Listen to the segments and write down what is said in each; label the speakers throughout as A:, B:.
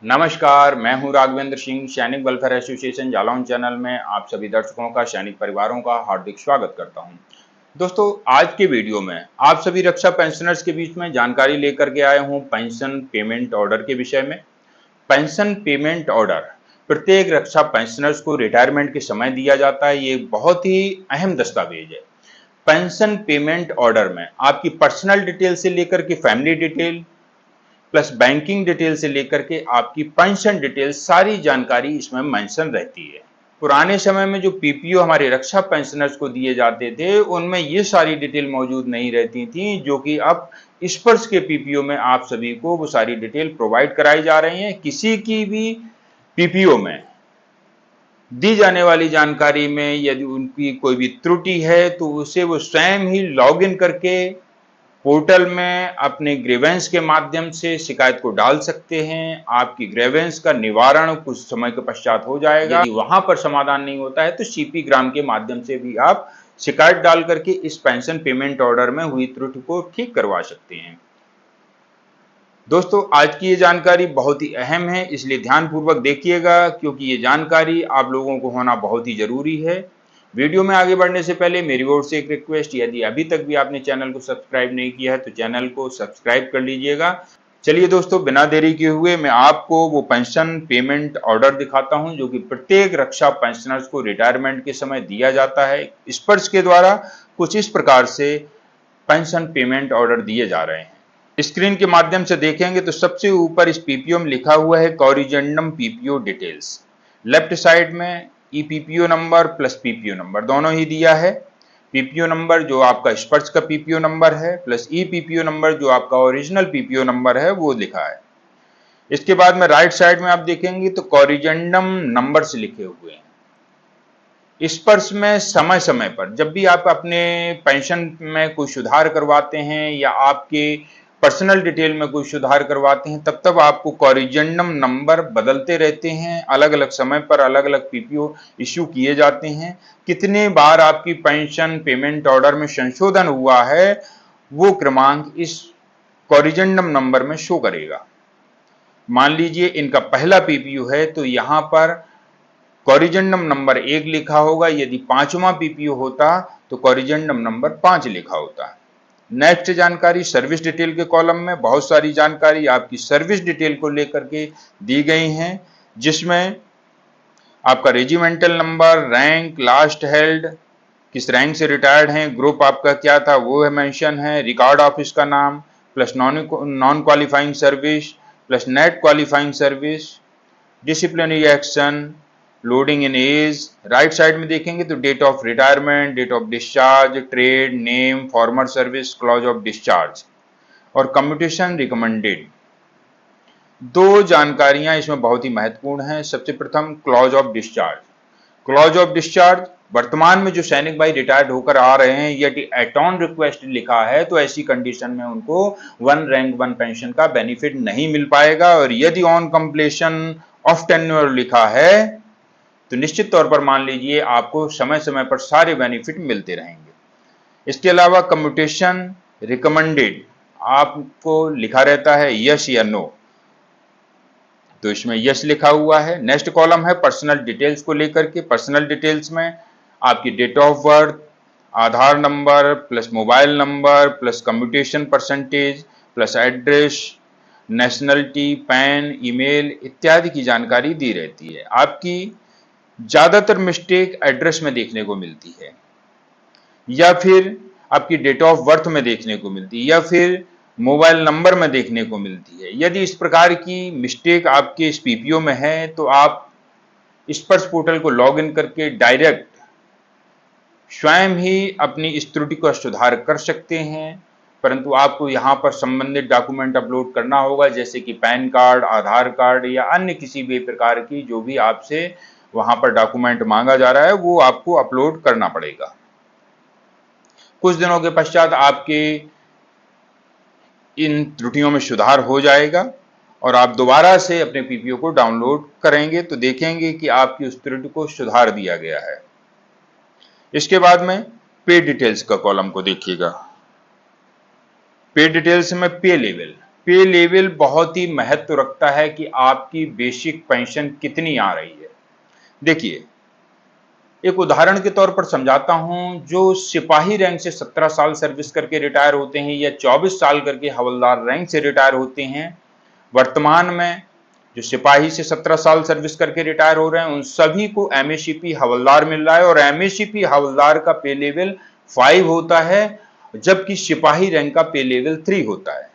A: नमस्कार, मैं हूं राघवेंद्र सिंह। सैनिक वेलफेयर एसोसिएशन जालौन चैनल में आप सभी दर्शकों का, सैनिक परिवारों का हार्दिक स्वागत करता हूं। दोस्तों, आज के वीडियो में आप सभी रक्षा पेंशनर्स के बीच में जानकारी लेकर के आया हूं पेंशन पेमेंट ऑर्डर के विषय में। पेंशन पेमेंट ऑर्डर प्रत्येक रक्षा पेंशनर्स को रिटायरमेंट के समय दिया जाता है। ये बहुत ही अहम दस्तावेज है। पेंशन पेमेंट ऑर्डर में आपकी पर्सनल डिटेल से लेकर के family detail plus banking detail से लेकर के आपकी पेंशन डिटेल, सारी जानकारी इसमें मेंशन रहती है। पुराने समय में जो पीपीओ हमारे रक्षा पेंशनर्स को दिए जाते थे, उनमें ये सारी डिटेल मौजूद नहीं रहती थी, जो कि अब स्पर्श के पीपीओ में आप सभी को वो सारी डिटेल प्रोवाइड कराई जा रही है। किसी की भी पीपीओ में दी जाने वाली जानकारी में यदि उनकी कोई भी त्रुटि है तो उसे वो स्वयं ही लॉग इन करके पोर्टल में अपने ग्रीवेंस के माध्यम से शिकायत को डाल सकते हैं। आपकी ग्रीवेंस का निवारण कुछ समय के पश्चात हो जाएगा। यदि वहां पर समाधान नहीं होता है तो सीपी ग्राम के माध्यम से भी आप शिकायत डाल करके इस पेंशन पेमेंट ऑर्डर में हुई त्रुटि को ठीक करवा सकते हैं। दोस्तों, आज की ये जानकारी बहुत ही अहम है, इसलिए ध्यानपूर्वक देखिएगा, क्योंकि ये जानकारी आप लोगों को होना बहुत ही जरूरी है। वीडियो में आगे बढ़ने से पहले मेरी ओर से एक रिक्वेस्ट, यदि अभी तक भी आपने चैनल को सब्सक्राइब नहीं किया है तो चैनल को सब्सक्राइब कर लीजिएगा। चलिए दोस्तों, बिना देरी किए हुए मैं आपको वो पेंशन पेमेंट ऑर्डर दिखाता हूं जो कि प्रत्येक रक्षा पेंशनर्स को रिटायरमेंट के समय दिया जाता है। स्पर्श के द्वारा कुछ इस प्रकार से पेंशन पेमेंट ऑर्डर दिए जा रहे हैं। स्क्रीन के माध्यम से देखेंगे तो सबसे ऊपर इस पीपीओ में लिखा हुआ है corrigendum PPO details. Left side में E PPO number plus PPO number दोनों ही दिया है। पीपीओ नंबर जो आपका स्पर्श का पीपीओ नंबर है प्लस ई पीपीओ नंबर जो आपका ओरिजिनल पीपीओ नंबर है वो लिखा है। इसके बाद में राइट साइड में आप देखेंगे तो कॉरिजेंडम नंबर से लिखे हुए हैं। स्पर्श में समय समय पर जब भी आप अपने पेंशन में कोई सुधार करवाते हैं या आपके पर्सनल डिटेल में कोई सुधार करवाते हैं, तब तब आपको कॉरिजेंडम नंबर बदलते रहते हैं। अलग अलग समय पर अलग अलग पीपीओ इश्यू किए जाते हैं। कितने बार आपकी पेंशन पेमेंट ऑर्डर में संशोधन हुआ है वो क्रमांक इस कॉरिजेंडम नंबर में शो करेगा। मान लीजिए इनका पहला पीपीओ है तो यहां पर कॉरिजेंडम नंबर 1 लिखा होगा। यदि पांचवा पीपीओ होता तो कॉरिजेंडम नंबर 5 लिखा होता। नेक्स्ट जानकारी सर्विस डिटेल के कॉलम में बहुत सारी जानकारी आपकी सर्विस डिटेल को लेकर के दी गई हैं, जिसमें आपका regimental number, rank, last held, किस रैंक से रिटायर्ड हैं, ग्रुप आपका क्या था वो है मेंशन है, रिकॉर्ड ऑफिस का नाम plus non qualifying service plus net qualifying service, disciplinary action, loading in age. Right side में देखेंगे तो date of retirement, date of discharge, trade name, former service, clause of discharge और commutation recommended. दो जानकारियां इसमें बहुत ही महत्वपूर्ण हैं। सबसे प्रथम clause of discharge. Clause of discharge, वर्तमान में जो सैनिक भाई रिटायर्ड होकर आ रहे हैं यदि एट ऑन रिक्वेस्ट लिखा है तो ऐसी कंडीशन में उनको 1 रैंक 1 पेंशन का बेनिफिट नहीं मिल पाएगा, और यदि ऑन कंप्लीशन ऑफ टेन्योर लिखा है तो निश्चित तौर पर मान लीजिए आपको समय समय पर सारे बेनिफिट मिलते रहेंगे। इसके अलावा कम्यूटेशन रिकमेंडेड आपको लिखा रहता है यस या नो, तो इसमें यस लिखा हुआ है। नेक्स्ट कॉलम है पर्सनल डिटेल्स को लेकर के। पर्सनल डिटेल्स में आपकी date of birth, Aadhaar number plus mobile number plus commutation percentage plus address, nationality, PAN, email इत्यादि की जानकारी दी रहती है। आपकी ज्यादातर मिस्टेक एड्रेस में देखने को मिलती है, या फिर आपकी डेट ऑफ बर्थ में देखने को मिलती है, या फिर मोबाइल नंबर में देखने को मिलती है। यदि इस प्रकार की मिस्टेक आपके इस पीपीओ में है तो आप स्पर्श पोर्टल को लॉग इन करके डायरेक्ट स्वयं ही अपनी इस त्रुटि का सुधार कर सकते हैं, परंतु आपको यहां पर संबंधित डॉक्यूमेंट अपलोड करना होगा, जैसे कि पैन कार्ड, आधार कार्ड या अन्य किसी भी प्रकार की जो भी आपसे वहां पर डॉक्यूमेंट मांगा जा रहा है वो आपको अपलोड करना पड़ेगा। कुछ दिनों के पश्चात आपके इन त्रुटियों में सुधार हो जाएगा और आप दोबारा से अपने पीपीओ को डाउनलोड करेंगे तो देखेंगे कि आपकी उस त्रुटि को सुधार दिया गया है। इसके बाद में पे डिटेल्स का कॉलम को देखिएगा। पे डिटेल्स में पे लेवल, पे लेवल बहुत ही महत्व रखता है कि आपकी बेसिक पेंशन कितनी आ रही है। देखिए, एक उदाहरण के तौर पर समझाता हूं। जो सिपाही रैंक से 17 साल सर्विस करके रिटायर होते हैं या 24 साल करके हवलदार रैंक से रिटायर होते हैं, वर्तमान में जो सिपाही से 17 साल सर्विस करके रिटायर हो रहे हैं उन सभी को एमएसीपी हवलदार मिल रहा है और एमएसीपी हवलदार का पे लेवल 5 होता है, जबकि सिपाही रैंक का पे लेवल 3 होता है।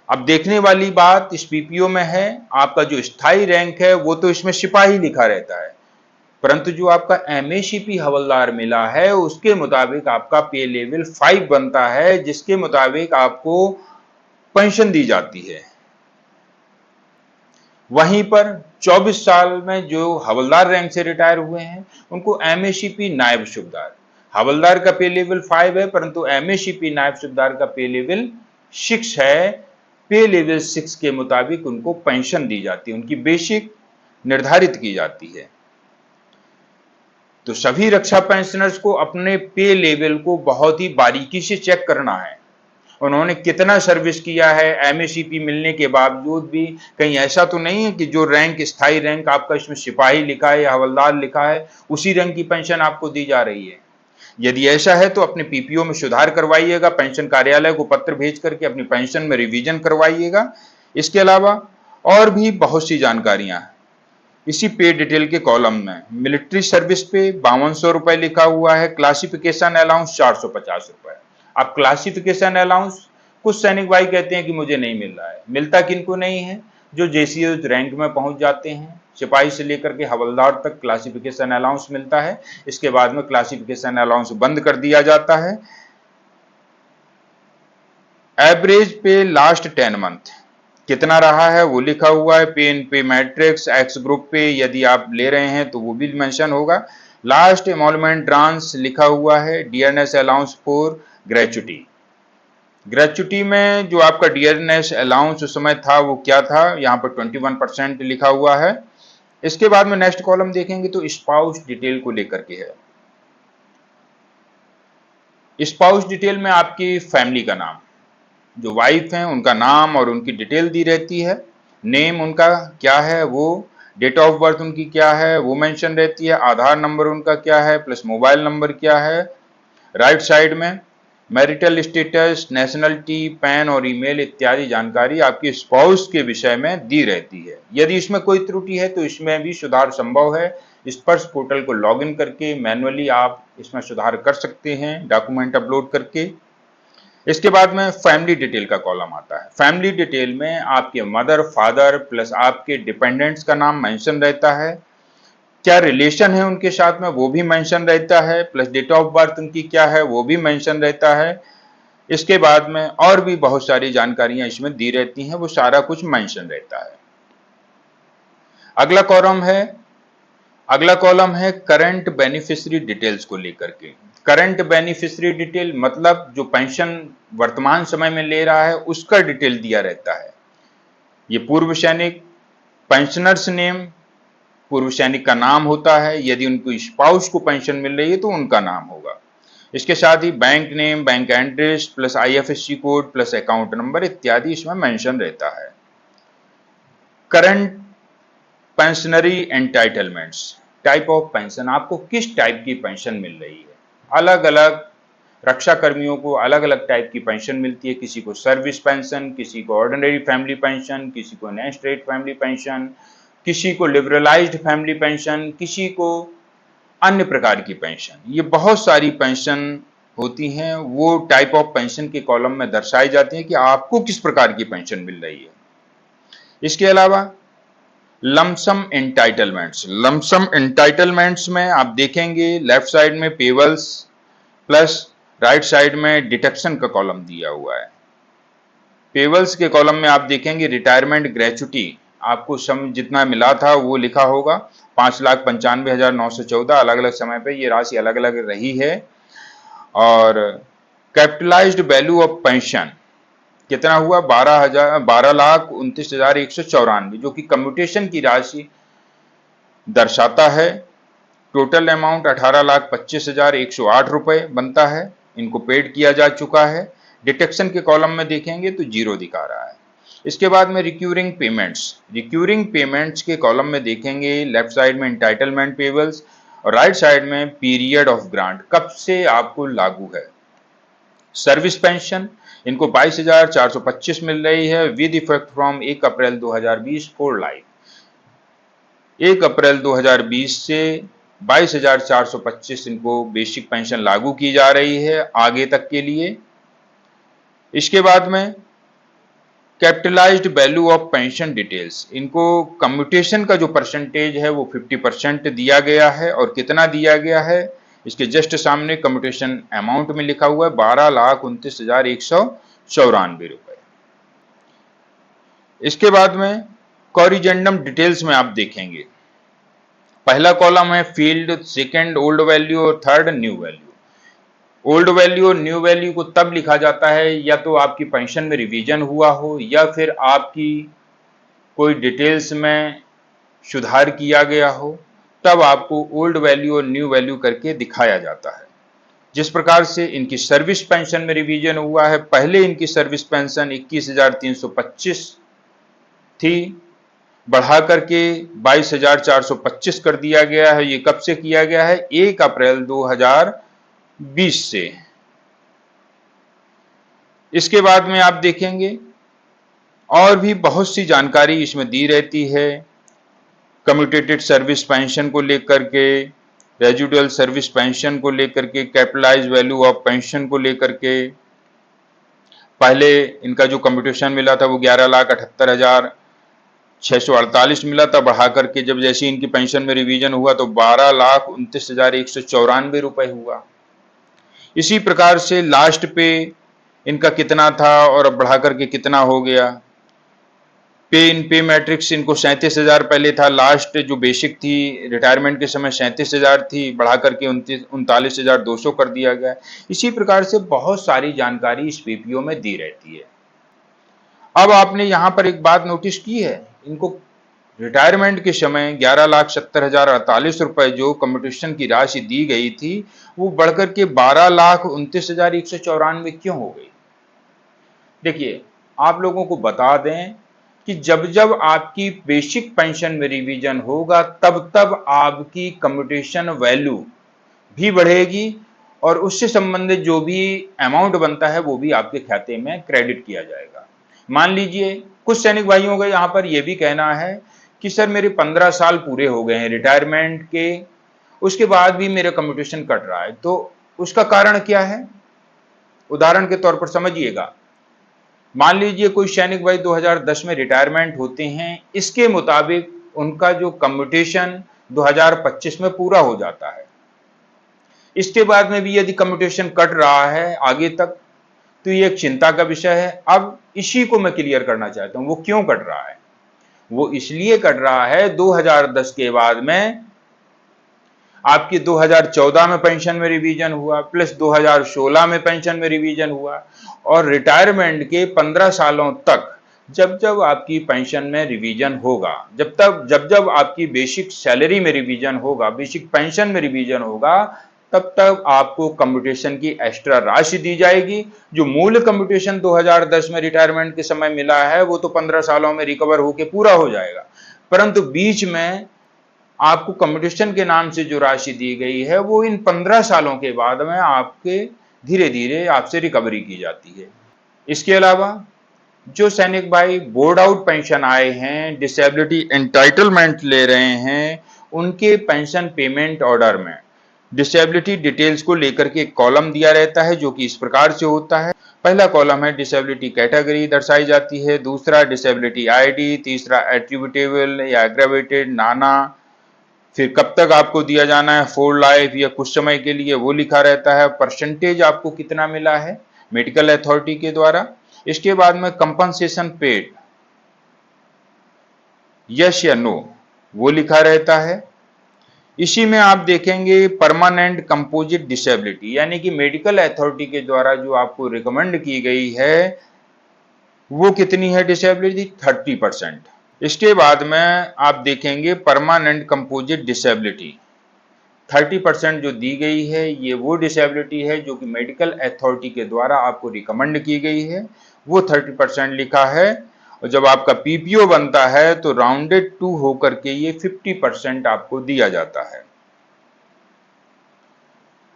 A: अब देखने वाली बात इस पीपीओ में है, आपका जो स्थायी रैंक है वो तो इसमें सिपाही लिखा रहता है, परंतु जो आपका एमएसीपी हवलदार मिला है उसके मुताबिक आपका पे लेवल 5 बनता है, जिसके मुताबिक आपको पेंशन दी जाती है। वहीं पर 24 साल में जो हवलदार रैंक से रिटायर हुए हैं उनको एमएसीपी नायब सूबेदार, हवलदार का पे लेवल 5 है परंतु एमएसीपी नायब सूबेदार का पे लेवल 6 है। पे लेवल 6 के मुताबिक उनको पेंशन दी जाती है, उनकी बेसिक निर्धारित की जाती है। तो सभी रक्षा पेंशनर्स को अपने पे लेवल को बहुत ही बारीकी से चेक करना है। उन्होंने कितना सर्विस किया है, एमएसीपी मिलने के बावजूद भी कहीं ऐसा तो नहीं है कि जो रैंक स्थायी रैंक आपका इसमें सिपाही लिखा है या हवलदार लिखा है उसी रैंक की पेंशन आपको दी जा रही है। यदि ऐसा है तो अपने पीपीओ में सुधार करवाइएगा, पेंशन कार्यालय को पत्र भेज करके अपनी पेंशन में रिवीजन करवाइएगा। इसके अलावा और भी बहुत सी जानकारियां हैं इसी पे डिटेल के कॉलम में। मिलिट्री सर्विस पे 5200 रुपए लिखा हुआ है, क्लासिफिकेशन अलाउंस 450 रुपए। अब क्लासिफिकेशन अलाउंस कुछ सैनिक भाई कहते हैं कि मुझे नहीं मिल रहा है, मिलता किनको नहीं है? जो जेसीओ रैंक में पहुंच जाते हैं, सिपाही से लेकर के हवलदार तक क्लासिफिकेशन अलाउंस मिलता है। इसके बाद में क्लासिफिकेशन अलाउंस बंद कर दिया जाता है। एवरेज पे लास्ट 10 मंथ कितना रहा है वो लिखा हुआ है। पे इन पे मैट्रिक्स एक्स ग्रुप पे यदि आप ले रहे हैं तो वो भी मेंशन होगा। लास्ट एमोलमेंट ट्रांस लिखा हुआ है। Dearness allowance for gratuity, gratuity में जो आपका डियरनेस अलाउंस उस समय था वो क्या था, यहाँ पर 21% लिखा हुआ है। इसके बाद में नेक्स्ट कॉलम देखेंगे तो स्पाउस डिटेल को लेकर के है। स्पाउस डिटेल में आपकी फैमिली का नाम, जो वाइफ हैं उनका नाम और उनकी डिटेल दी रहती है। नेम उनका क्या है वो, डेट ऑफ बर्थ उनकी क्या है वो मेंशन रहती है, आधार नंबर उनका क्या है प्लस मोबाइल नंबर क्या है। राइट साइड में मैरिटल स्टेटस, नेशनलिटी, पैन और ईमेल इत्यादि जानकारी आपकी स्पाउस के विषय में दी रहती है। यदि इसमें कोई त्रुटि है तो इसमें भी सुधार संभव है। स्पर्श पोर्टल को लॉगिन करके मैनुअली आप इसमें सुधार कर सकते हैं डॉक्यूमेंट अपलोड करके। इसके बाद में फैमिली डिटेल का कॉलम आता है। फैमिली डिटेल में आपके मदर, फादर प्लस आपके डिपेंडेंट्स का नाम मेंशन रहता है, क्या रिलेशन है उनके साथ में वो भी मेंशन रहता है, प्लस डेट ऑफ बर्थ उनकी क्या है वो भी मेंशन रहता है। इसके बाद में और भी बहुत सारी जानकारियां इसमें दी रहती हैं, वो सारा कुछ मेंशन रहता है। अगला कॉलम है करंट बेनिफिशियरी डिटेल्स को लेकर के। करंट बेनिफिशियरी डिटेल मतलब जो पेंशन वर्तमान समय में ले रहा है उसका डिटेल दिया रहता है। ये पूर्व सैनिक, पेंशनर्स नेम, पूर्व सैनिक का नाम होता है। यदि उनको स्पाउस को पेंशन मिल रही है तो उनका नाम होगा। इसके साथ ही bank name, bank address plus IFSC code plus account number इत्यादि इसमें मेंशन रहता है। Current pensionary entitlements, type of pension, आपको किस टाइप की पेंशन मिल रही है। अलग अलग रक्षा कर्मियों को अलग अलग टाइप की पेंशन मिलती है। किसी को सर्विस पेंशन, किसी को ऑर्डिनरी फैमिली पेंशन, किसी को नेक्स्ट रेट फैमिली पेंशन, किसी को लिबरलाइज्ड फैमिली पेंशन, किसी को अन्य प्रकार की पेंशन। ये बहुत सारी पेंशन होती हैं, वो टाइप ऑफ पेंशन के कॉलम में दर्शाई जाती है कि आपको किस प्रकार की पेंशन मिल रही है। इसके अलावा लमसम एंटाइटलमेंट्स में आप देखेंगे लेफ्ट साइड में पेबल्स प्लस राइट साइड में डिडक्शन का कॉलम दिया हुआ है। पेबल्स के कॉलम में आप देखेंगे रिटायरमेंट ग्रेचुटी, आपको सम जितना मिला था वो लिखा होगा 5,95,914। अलग अलग समय पे ये राशि अलग अलग रही है। और कैपिटलाइज्ड वैल्यू ऑफ पेंशन कितना हुआ, 12,29,194, जो कि कम्यूटेशन की राशि दर्शाता है। टोटल अमाउंट 18,25,108 रुपए बनता है, इनको पेड किया जा चुका है। डिटेक्शन के कॉलम में देखेंगे तो जीरो दिखा रहा है। इसके बाद में रिक्यूरिंग पेमेंट्स के कॉलम में देखेंगे लेफ्ट साइड में एंटाइटलमेंट पेबल्स और राइट साइड में पीरियड ऑफ ग्रांट, कब से आपको लागू है। सर्विस पेंशन इनको 22,425 मिल रही है with effect from 1 April 2020 for life. 1 अप्रैल 2020 से 22,425 इनको बेसिक पेंशन लागू की जा रही है आगे तक के लिए। इसके बाद में capitalised value of pension details, इनको कम्यूटेशन का जो परसेंटेज है वो 50% दिया गया है और कितना दिया गया है इसके जस्ट सामने कम्यूटेशन अमाउंट में लिखा हुआ है 12,29,194 रुपए। इसके बाद में कॉरिजेंडम डिटेल्स में आप देखेंगे पहला कॉलम है फील्ड, सेकंड ओल्ड वैल्यू और third new value. Old value और न्यू वैल्यू को तब लिखा जाता है या तो आपकी पेंशन में रिवीजन हुआ हो या फिर आपकी कोई डिटेल्स में सुधार किया गया हो, तब आपको ओल्ड वैल्यू और न्यू वैल्यू करके दिखाया जाता है। जिस प्रकार से इनकी सर्विस पेंशन में रिवीजन हुआ है, पहले इनकी सर्विस पेंशन 21,325 थी, बढ़ा करके 22,425 कर दिया गया है। ये कब से किया गया है? 1 अप्रैल 2020 से। इसके बाद में आप देखेंगे और भी बहुत सी जानकारी इसमें दी रहती है, कम्यूटेटेड सर्विस पेंशन को लेकर के, रेजिडुअल सर्विस पेंशन को लेकर के, कैपिटलाइज्ड वैल्यू ऑफ पेंशन को लेकर के। पहले इनका जो कम्यूटेशन मिला था वो 11,78,648 मिला था, बढ़ा करके जब जैसे इनकी पेंशन में रिवीजन हुआ तो 12,29,194 रुपए हुआ। इसी प्रकार से लास्ट पे इनका कितना था और अब बढ़ा करके कितना हो गया। पे मैट्रिक्स इनको 37,000 पहले था, लास्ट जो बेसिक थी रिटायरमेंट के समय 37,000 थी, बढ़ा करके 39,200 कर दिया गया। इसी प्रकार से बहुत सारी जानकारी इस पीपीओ में दी रहती है। अब आपने यहाँ पर एक बात नोटिस की है, इनको रिटायरमेंट के समय 11,70,048 रुपए जो कम्यूटेशन की राशि दी गई थी वो बढ़कर के 12,29,194 क्यों हो गई। देखिए, आप लोगों को बता दें कि जब जब आपकी बेसिक पेंशन में रिवीजन होगा तब तब आपकी कम्यूटेशन वैल्यू भी बढ़ेगी और उससे संबंधित जो भी अमाउंट बनता है वो भी आपके खाते में क्रेडिट किया जाएगा। मान लीजिए कुछ सैनिक भाइयों का यहाँ पर यह भी कहना है कि सर मेरे 15 साल पूरे हो गए हैं रिटायरमेंट के, उसके बाद भी मेरा कम्यूटेशन कट रहा है, तो उसका कारण क्या है? उदाहरण के तौर पर समझिएगा, मान लीजिए कोई सैनिक भाई 2010 में रिटायरमेंट होते हैं, इसके मुताबिक उनका जो कम्यूटेशन 2025 में पूरा हो जाता है। इसके बाद में भी यदि कम्यूटेशन कट रहा है आगे तक तो ये एक चिंता का विषय है। अब इसी को मैं क्लियर करना चाहता हूं, वो क्यों कट रहा है? वो इसलिए कट रहा है 2010 के बाद में आपकी 2014 में पेंशन में रिवीजन हुआ प्लस 2016 में पेंशन में रिवीजन हुआ और रिटायरमेंट के 15 सालों तक जब जब आपकी पेंशन में रिवीजन होगा, जब जब आपकी बेसिक सैलरी में रिवीजन होगा, बेसिक पेंशन में रिवीजन होगा, तब तक आपको कम्यूटेशन की एक्स्ट्रा राशि दी जाएगी। जो मूल कम्यूटेशन 2010 में रिटायरमेंट के समय मिला है वो तो 15 सालों में रिकवर होकर पूरा हो जाएगा, परंतु बीच में आपको कम्यूटेशन के नाम से जो राशि दी गई है वो इन 15 सालों के बाद में आपके धीरे धीरे आपसे रिकवरी की जाती है। इसके अलावा जो सैनिक भाई बोर्ड आउट पेंशन आए हैं, डिसेबिलिटी एंटाइटलमेंट ले रहे हैं, उनके पेंशन पेमेंट ऑर्डर में डिसेबिलिटी डिटेल्स को लेकर के एक कॉलम दिया रहता है जो कि इस प्रकार से होता है। पहला कॉलम है डिसेबिलिटी कैटेगरी दर्शाई जाती है, दूसरा डिसेबिलिटी आईडी, तीसरा एट्रीब्यूटेबल या एग्रावेटेड, नाना, फिर कब तक आपको दिया जाना है, फॉर लाइफ या कुछ समय के लिए, वो लिखा रहता है। परसेंटेज आपको कितना मिला है मेडिकल अथॉरिटी के द्वारा। इसके बाद में कंपनसेशन पेड, यस या नो, वो लिखा रहता है। इसी में आप देखेंगे परमानेंट कंपोजिट डिसेबिलिटी, यानी कि मेडिकल अथॉरिटी के द्वारा जो आपको रिकमेंड की गई है वो कितनी है डिसेबिलिटी, 30%। इसके बाद में आप देखेंगे परमानेंट कंपोजिट डिसेबिलिटी 30% जो दी गई है, ये वो डिसेबिलिटी है जो कि मेडिकल अथॉरिटी के द्वारा आपको रिकमेंड की गई है, वो 30% लिखा है। और जब आपका पीपीओ बनता है तो राउंडेड टू होकर के ये 50% आपको दिया जाता है।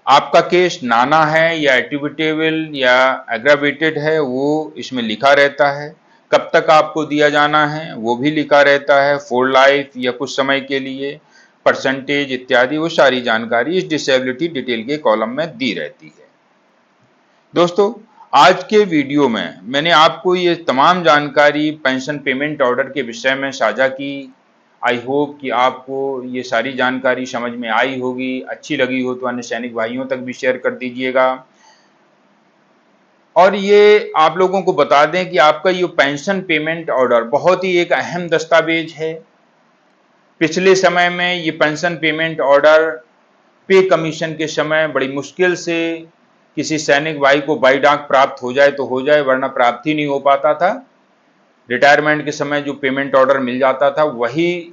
A: आपका केस नाना है या एट्रिब्यूटेबल या एग्रावेटेड है वो इसमें लिखा रहता है। कब तक आपको दिया जाना है वो भी लिखा रहता है, फॉर लाइफ या कुछ समय के लिए, परसेंटेज इत्यादि, वो सारी जानकारी इस डिसेबिलिटी डिटेल के कॉलम में दी रहती है। दोस्तों, आज के वीडियो में मैंने आपको ये तमाम जानकारी पेंशन पेमेंट ऑर्डर के विषय में साझा की। आई होप कि आपको ये सारी जानकारी समझ में आई होगी। अच्छी लगी हो तो अन्य सैनिक भाइयों तक भी शेयर कर दीजिएगा। और ये आप लोगों को बता दें कि आपका ये पेंशन पेमेंट ऑर्डर बहुत ही एक अहम दस्तावेज है। पिछले समय में ये पेंशन पेमेंट ऑर्डर पे कमीशन के समय बड़ी मुश्किल से किसी सैनिक भाई को बाई डाक प्राप्त हो जाए तो हो जाए, वरना प्राप्त ही नहीं हो पाता था। रिटायरमेंट के समय जो पेमेंट ऑर्डर मिल जाता था वही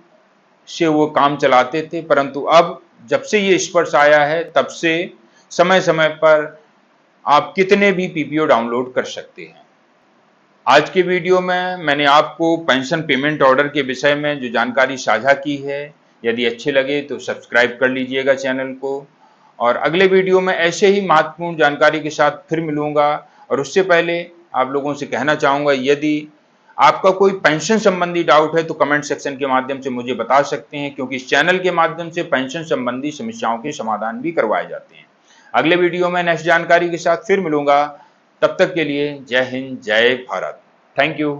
A: से वो काम चलाते थे। परंतु अब जब से ये स्पर्श आया है तब से समय समय पर आप कितने भी पीपीओ डाउनलोड कर सकते हैं। आज के वीडियो में मैंने आपको पेंशन पेमेंट ऑर्डर के विषय में जो जानकारी साझा की है, यदि अच्छे लगे तो सब्सक्राइब कर लीजिएगा चैनल को। और अगले वीडियो में ऐसे ही महत्वपूर्ण जानकारी के साथ फिर मिलूंगा। और उससे पहले आप लोगों से कहना चाहूंगा, यदि आपका कोई पेंशन संबंधी डाउट है तो कमेंट सेक्शन के माध्यम से मुझे बता सकते हैं, क्योंकि इस चैनल के माध्यम से पेंशन संबंधी समस्याओं के समाधान भी करवाए जाते हैं। अगले वीडियो में नेक्स्ट जानकारी के साथ फिर मिलूंगा। तब तक के लिए जय हिंद, जय भारत। Thank you.